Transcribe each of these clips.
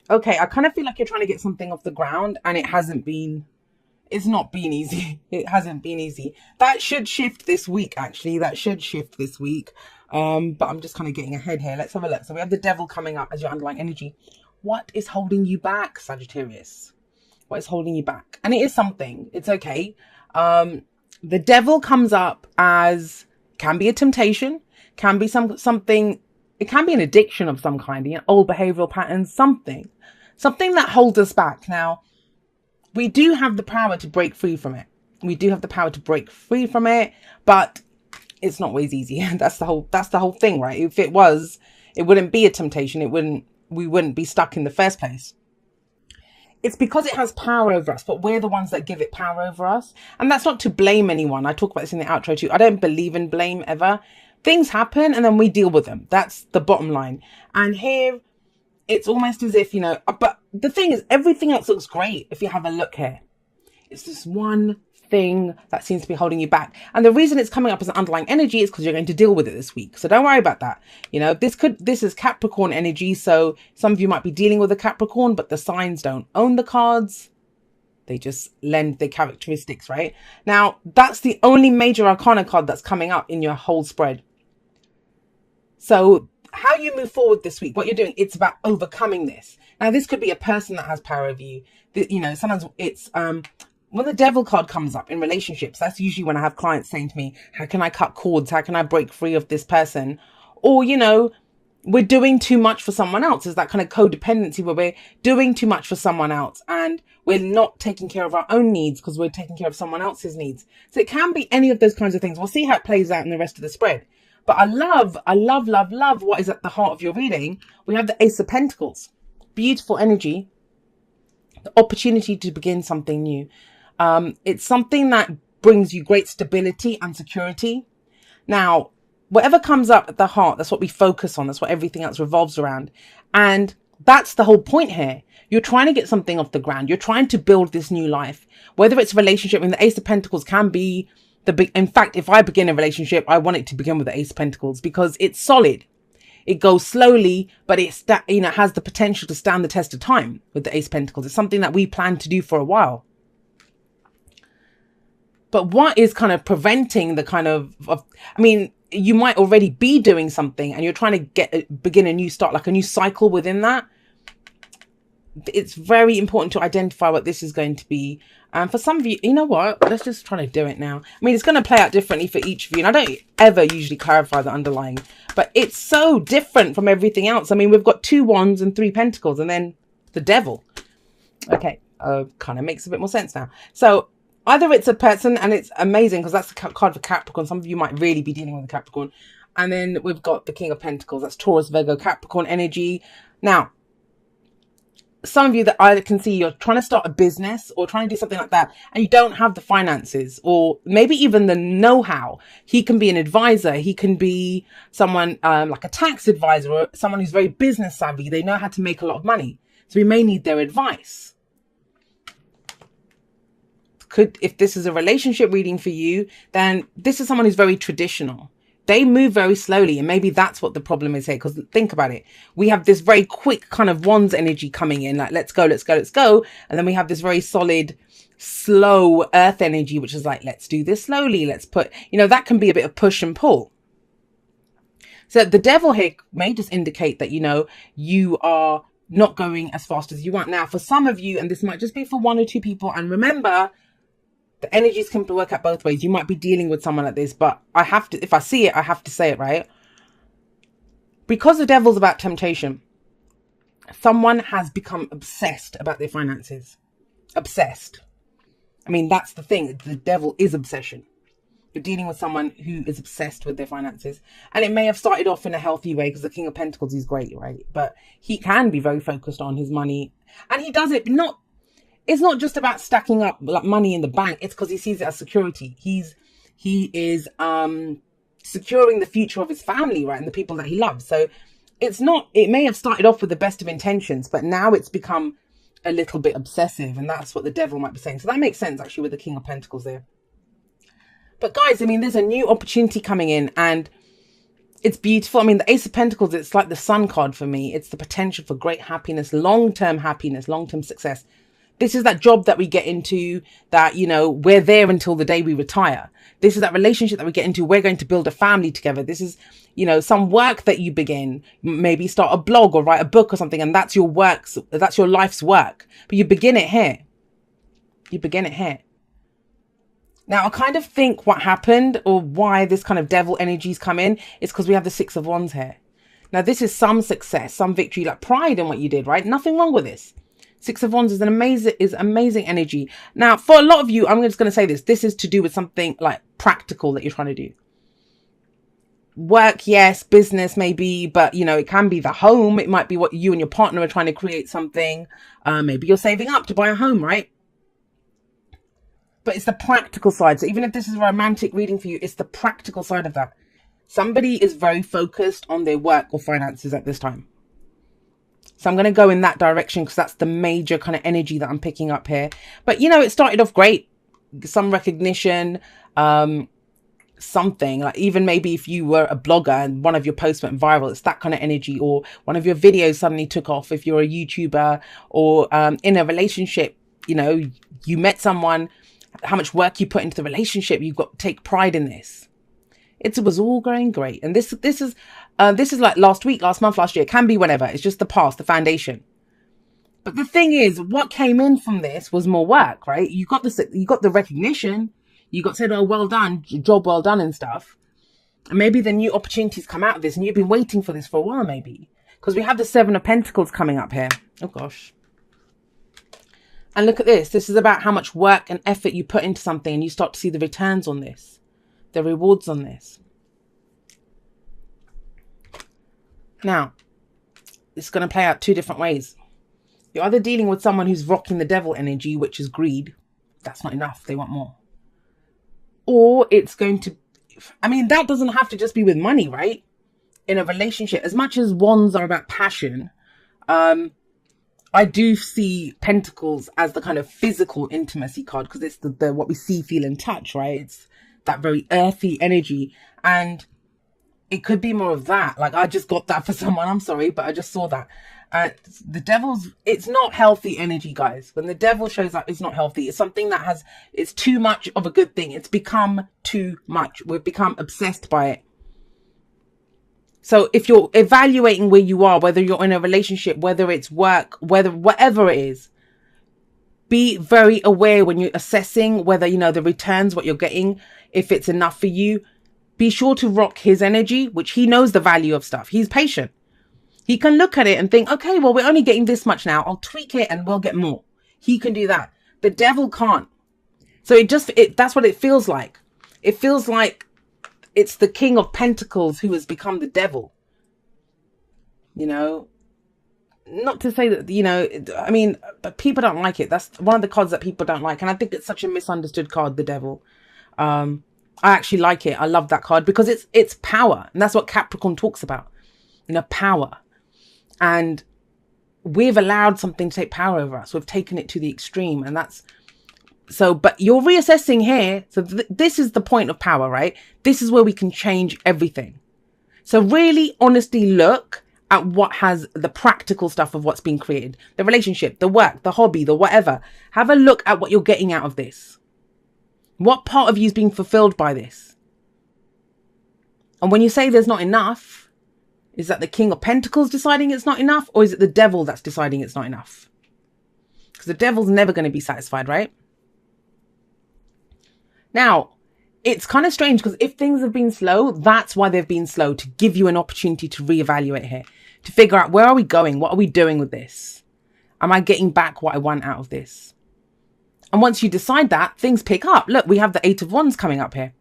Okay, I kind of feel like you're trying to get something off the ground, and it's not been easy. It hasn't been easy. That should shift this week, actually. That should shift this week. But I'm just kind of getting ahead here. Let's have a look. So we have the devil coming up as your underlying energy. What is holding you back, Sagittarius? What is holding you back? And it is something. It's okay. The devil comes up as, can be a temptation, can be something, it can be an addiction of some kind, old behavioral patterns, something that holds us back. Now, we do have the power to break free from it. We do have the power to break free from it, but it's not always easy. That's the whole thing, right? If it was, it wouldn't be a temptation. We wouldn't be stuck in the first place. It's because it has power over us, but we're the ones that give it power over us. And that's not to blame anyone. I talk about this in the outro too. I don't believe in blame ever. Things happen and then we deal with them. That's the bottom line. And here, it's almost as if, but the thing is, everything else looks great if you have a look here. It's this one thing that seems to be holding you back. And the reason it's coming up as an underlying energy is because you're going to deal with it this week. So don't worry about that. This is Capricorn energy. So some of you might be dealing with a Capricorn, but the signs don't own the cards. They just lend their characteristics, right? Now, that's the only major arcana card that's coming up in your whole spread. So how you move forward this week, what you're doing, it's about overcoming this. Now, this could be a person that has power over you. Sometimes it's, when the devil card comes up in relationships, that's usually when I have clients saying to me, how can I cut cords? How can I break free of this person? Or, we're doing too much for someone else. There's that kind of codependency where we're doing too much for someone else and we're not taking care of our own needs because we're taking care of someone else's needs. So it can be any of those kinds of things. We'll see how it plays out in the rest of the spread. But I love what is at the heart of your reading. We have the Ace of Pentacles. Beautiful energy. The opportunity to begin something new. It's something that brings you great stability and security. Now, whatever comes up at the heart, that's what we focus on. That's what everything else revolves around. And that's the whole point here. You're trying to get something off the ground. You're trying to build this new life. Whether it's a relationship, the Ace of Pentacles can be in fact, if I begin a relationship, I want it to begin with the Ace of Pentacles because it's solid. It goes slowly, but it has the potential to stand the test of time with the Ace of Pentacles. It's something that we plan to do for a while. But what is kind of preventing the you might already be doing something and you're trying to begin a new start, like a new cycle within that. It's very important to identify what this is going to be. And for some of you, you know what? Let's just try to do it now. It's going to play out differently for each of you. And I don't ever usually clarify the underlying, but it's so different from everything else. We've got 2 wands and 3 pentacles and then the devil. Okay. Kind of makes a bit more sense now. So either it's a person, and it's amazing because that's the card for Capricorn. Some of you might really be dealing with a Capricorn. And then we've got the King of Pentacles. That's Taurus, Virgo, Capricorn energy. Now, some of you that I can see, you're trying to start a business or trying to do something like that, and you don't have the finances or maybe even the know-how. He can be an advisor. He can be someone like a tax advisor or someone who's very business savvy. They know how to make a lot of money. So we may need their advice. If this is a relationship reading for you, then this is someone who's very traditional. They move very slowly, and maybe that's what the problem is here. Because think about it. We have this very quick kind of wands energy coming in, like, let's go, let's go, let's go. And then we have this very solid, slow earth energy, which is like, let's do this slowly. Let's put, that can be a bit of push and pull. So the devil here may just indicate that, you are not going as fast as you want. Now, for some of you, and this might just be for 1 or 2 people, and remember, the energies can work out both ways. You might be dealing with someone like this, but I have to, if I see it, I have to say it, right? Because the devil's about temptation, someone has become obsessed about their finances. Obsessed. That's the thing. The devil is obsession. You're dealing with someone who is obsessed with their finances. And it may have started off in a healthy way because the King of Pentacles is great, right? But he can be very focused on his money. And he does it it's not just about stacking up like money in the bank. It's because he sees it as security. He is securing the future of his family, right? And the people that he loves. So it may have started off with the best of intentions, but now it's become a little bit obsessive. And that's what the devil might be saying. So that makes sense actually with the King of Pentacles there. But guys, there's a new opportunity coming in, and It's beautiful. I mean, the Ace of Pentacles, it's like the Sun card for me. It's the potential for great happiness, long-term success. This is that job that we get into that, you know, we're there until the day we retire. This is that relationship that we get into. We're going to build a family together. This is, you know, some work that you begin, maybe start a blog or write a book or something. And that's your work. That's your life's work. But you begin it here. You begin it here. Now, I kind of think what happened or why this kind of devil energies come in is because we have the Six of Wands here. Now, this is some success, some victory, like pride in what you did, right? Nothing wrong with this. Six of Wands is amazing energy. Now, for a lot of you, I'm just going to say this. This is to do with something like practical that you're trying to do. Work, yes. Business, maybe. But, you know, it can be the home. It might be what you and your partner are trying to create something. Maybe you're saving up to buy a home, right? But it's the practical side. So even if this is a romantic reading for you, it's the practical side of that. Somebody is very focused on their work or finances at this time. So I'm going to go in that direction because that's the major kind of energy that I'm picking up here. But, you know, it started off great. Some recognition, something like even maybe if you were a blogger and one of your posts went viral, it's that kind of energy, or one of your videos suddenly took off. If you're a YouTuber or in a relationship, you know, you met someone, how much work you put into the relationship, you've got to take pride in this. It was all going great. And this is like last week, last month, last year. It can be whenever. It's just the past, the foundation. But the thing is, what came in from this was more work, right? You got the recognition. You got said, oh, well done, job well done and stuff. And maybe the new opportunities come out of this and you've been waiting for this for a while, maybe. Because we have the Seven of Pentacles coming up here. Oh, gosh. And look at this. This is about how much work and effort you put into something, and you start to see the returns on this, the rewards on this. Now, it's going to play out two different ways. You're either dealing with someone who's rocking the devil energy, which is greed. That's not enough. They want more. Or it's going to, I mean, that doesn't have to just be with money, right? In a relationship, as much as wands are about passion, I do see Pentacles as the kind of physical intimacy card, because it's the what we see, feel, and touch, right? It's that very earthy energy. And it could be more of that. Like, I just got that for someone. I'm sorry, but I just saw that. The devil's, it's not healthy energy, guys. When the devil shows up, it's not healthy. It's something that it's too much of a good thing. It's become too much. We've become obsessed by it. So if you're evaluating where you are, whether you're in a relationship, whether it's work, whatever it is, be very aware when you're assessing whether, you know, the returns, what you're getting, if it's enough for you. Be sure to rock his energy, which he knows the value of stuff. He's patient. He can look at it and think, okay, well, we're only getting this much now. I'll tweak it and we'll get more. He can do that. The devil can't. So that's what it feels like. It feels like it's the King of Pentacles who has become the devil. You know, not to say that, you know, I mean, but people don't like it. That's one of the cards that people don't like. And I think it's such a misunderstood card, the devil. I actually like it. I love that card because it's power. And that's what Capricorn talks about, you know, power. And we've allowed something to take power over us. We've taken it to the extreme. And that's so, but you're reassessing here. So this is the point of power, right? This is where we can change everything. So really honestly look at what has the practical stuff of what's being created, the relationship, the work, the hobby, the whatever. Have a look at what you're getting out of this. What part of you is being fulfilled by this? And when you say there's not enough, is that the King of Pentacles deciding it's not enough? Or is it the devil that's deciding it's not enough? Because the devil's never going to be satisfied, right? Now, it's kind of strange because if things have been slow, that's why they've been slow, to give you an opportunity to reevaluate here, to figure out where are we going? What are we doing with this? Am I getting back what I want out of this? And once you decide that, things pick up. Look, we have the Eight of Wands coming up here.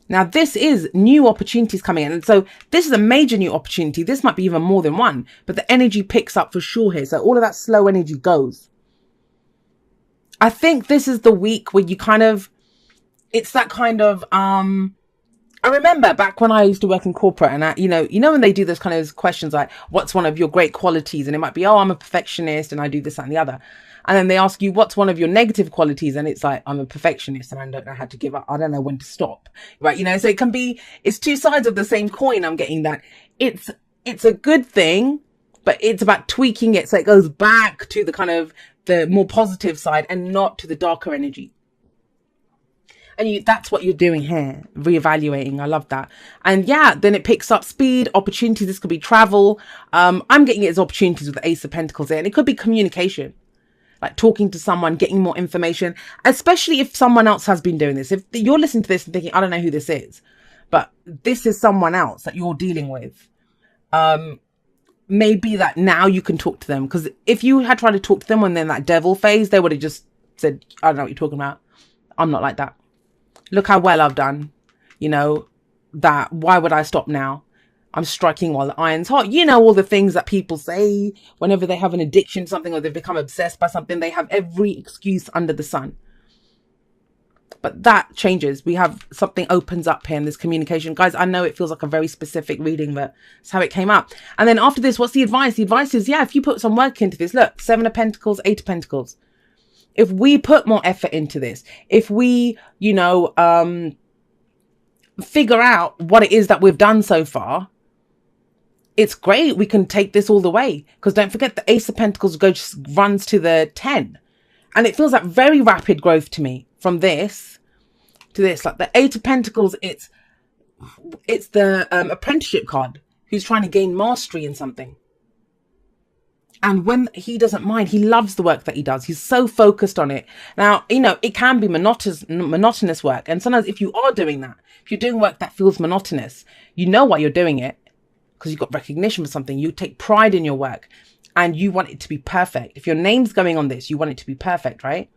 Now, this is new opportunities coming in. And so this is a major new opportunity. This might be even more than one, but the energy picks up for sure here. So all of that slow energy goes. I think this is the week where you kind of, it's that kind of, I I remember back when I used to work in corporate, and when they do those kind of questions like, what's one of your great qualities? And it might be, oh, I'm a perfectionist and I do this, that, and the other. And then they ask you, what's one of your negative qualities? And it's like, I'm a perfectionist and I don't know how to give up. I don't know when to stop. Right. So it can be, it's two sides of the same coin. I'm getting that. It's a good thing, but it's about tweaking it so it goes back to the kind of the more positive side and not to the darker energy. And that's what you're doing here, reevaluating. I love that. And yeah, then it picks up speed, opportunities. This could be travel. I'm getting it as opportunities with the Ace of Pentacles there. And it could be communication, like talking to someone, getting more information, especially if someone else has been doing this. If you're listening to this and thinking, I don't know who this is, but this is someone else that you're dealing with. Maybe that now you can talk to them. Because if you had tried to talk to them when they're in that devil phase, they would have just said, I don't know what you're talking about. I'm not like that. Look how well I've done, that why would I stop now? I'm striking while the iron's hot. All the things that people say whenever they have an addiction to something or they've become obsessed by something, they have every excuse under the sun. But that changes. We have something opens up here in this communication. Guys, I know it feels like a very specific reading, but it's how it came up. And then after this, what's the advice? The advice is, if you put some work into this, look, 7 of Pentacles, 8 of Pentacles. If we put more effort into this, if we, figure out what it is that we've done so far, it's great. We can take this all the way. Because don't forget, the Ace of Pentacles runs to the 10. And it feels like very rapid growth to me from this to this. Like the 8 of Pentacles, it's the apprenticeship card who's trying to gain mastery in something. And when he doesn't mind, he loves the work that he does. He's so focused on it. Now, it can be monotonous work. And sometimes if you are doing that, if you're doing work that feels monotonous, you know why you're doing it because you've got recognition for something. You take pride in your work and you want it to be perfect. If your name's going on this, you want it to be perfect, right?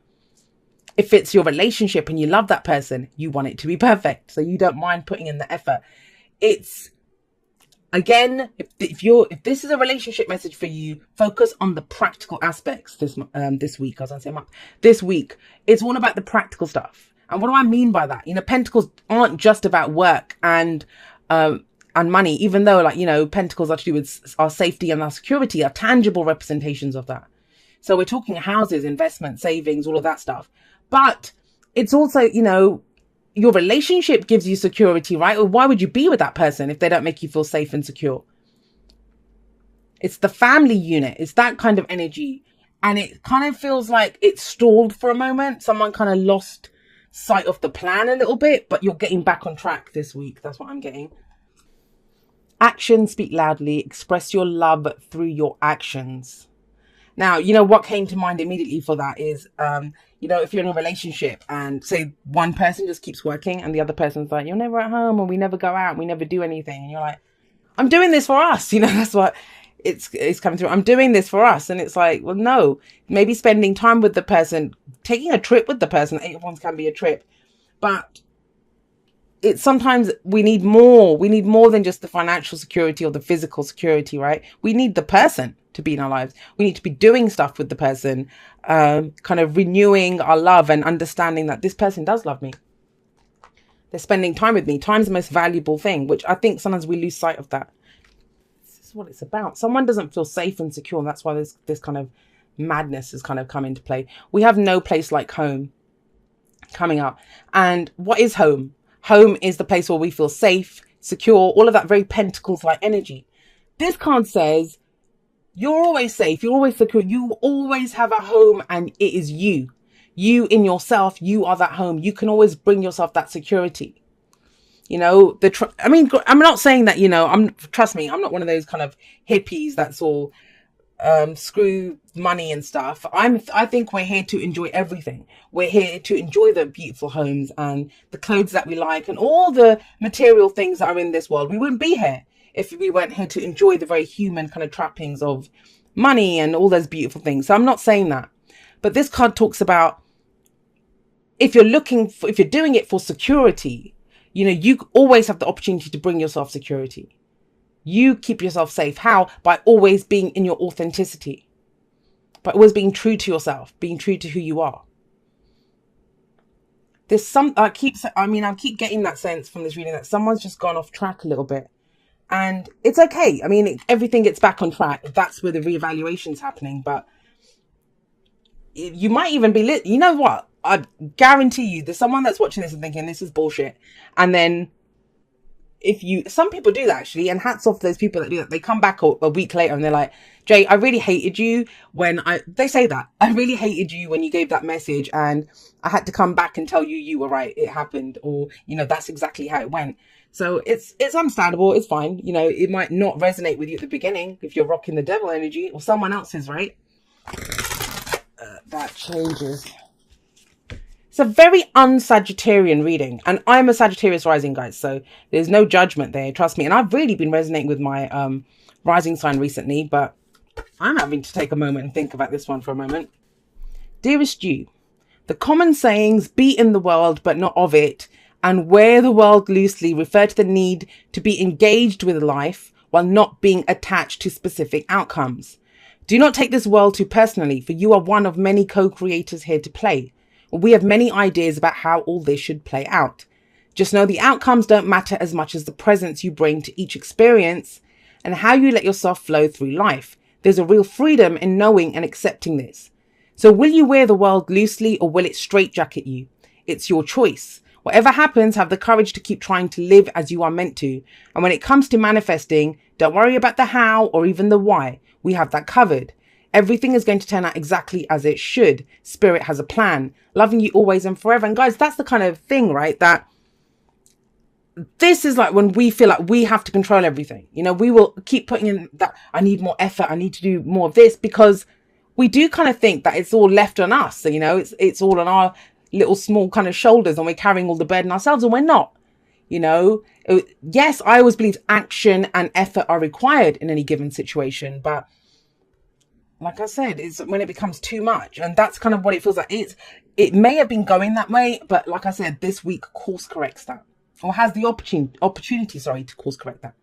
If it's your relationship and you love that person, you want it to be perfect. So you don't mind putting in the effort. It's, again, if this is a relationship message for you, focus on the practical aspects this week. As I say, this week, it's all about the practical stuff. And what do I mean by that? Pentacles aren't just about work and money, even though Pentacles are to do with our safety and our security, are tangible representations of that. So we're talking houses, investment, savings, all of that stuff. But it's also, your relationship gives you security, right? Or why would you be with that person if they don't make you feel safe and secure? It's the family unit. It's that kind of energy. And it kind of feels like it's stalled for a moment. Someone kind of lost sight of the plan a little bit, but you're getting back on track this week. That's what I'm getting. Actions speak loudly. Express your love through your actions. Now, what came to mind immediately for that is, if you're in a relationship and say one person just keeps working and the other person's like, you're never at home, or we never go out, we never do anything. And you're like, I'm doing this for us. That's what it's coming through. I'm doing this for us. And it's like, well, no, maybe spending time with the person, taking a trip with the person. 8 of Wands can be a trip, but it's sometimes we need more. We need more than just the financial security or the physical security, right? We need the person to be in our lives. We need to be doing stuff with the person, kind of renewing our love and understanding that this person does love me. They're spending time with me. Time's the most valuable thing, which I think sometimes we lose sight of that. This is what it's about. Someone doesn't feel safe and secure, and that's why this kind of madness has kind of come into play. We have no place like home coming up. And what is home? Home is the place where we feel safe, secure, all of that very Pentacles-like energy. This card says, you're always safe, you're always secure, you always have a home, and it is you. You in yourself, you are that home. You can always bring yourself that security. I'm not saying that, trust me, I'm not one of those kind of hippies that's all screw money and stuff. I think we're here to enjoy everything. We're here to enjoy the beautiful homes and the clothes that we like and all the material things that are in this world. We wouldn't be here if we weren't here to enjoy the very human kind of trappings of money and all those beautiful things. So I'm not saying that. But this card talks about if you're doing it for security, you always have the opportunity to bring yourself security. You keep yourself safe. How? By always being in your authenticity. By always being true to yourself, being true to who you are. There's I keep getting that sense from this reading that someone's just gone off track a little bit. And it's okay. I mean, everything gets back on track. That's where the reevaluation's happening. But you might even be you know what? I guarantee you there's someone that's watching this and thinking this is bullshit. And then some people do that actually, and hats off to those people that do that. They come back a week later and they're like, Jay, I really hated you they say that. I really hated you when you gave that message, and I had to come back and tell you you were right. It happened, or, that's exactly how it went. So it's understandable. It's fine. It might not resonate with you at the beginning if you're rocking the devil energy, or someone else's, right? That changes. It's a very un-Sagittarian reading, and I'm a Sagittarius rising, guys, so there's no judgment there, trust me. And I've really been resonating with my rising sign recently, but I'm having to take a moment and think about this one for a moment. Dearest you, the common sayings, be in the world but not of it, and wear the world loosely, refer to the need to be engaged with life while not being attached to specific outcomes. Do not take this world too personally, for you are one of many co-creators here to play. We have many ideas about how all this should play out. Just know the outcomes don't matter as much as the presence you bring to each experience and how you let yourself flow through life. There's a real freedom in knowing and accepting this. So will you wear the world loosely, or will it straitjacket you? It's your choice. Whatever happens, have the courage to keep trying to live as you are meant to. And when it comes to manifesting, don't worry about the how or even the why. We have that covered. Everything is going to turn out exactly as it should. Spirit has a plan. Loving you always and forever. And guys, that's the kind of thing, right? That this is like when we feel like we have to control everything. We will keep putting in that I need more effort. I need to do more of this, because we do kind of think that it's all left on us. So, it's all on our little small kind of shoulders, and we're carrying all the burden ourselves, and we're not. Yes, I always believe action and effort are required in any given situation, but like I said, it's when it becomes too much, and that's kind of what it feels like. It may have been going that way, but like I said, this week course corrects that, or has the opportunity to course correct that.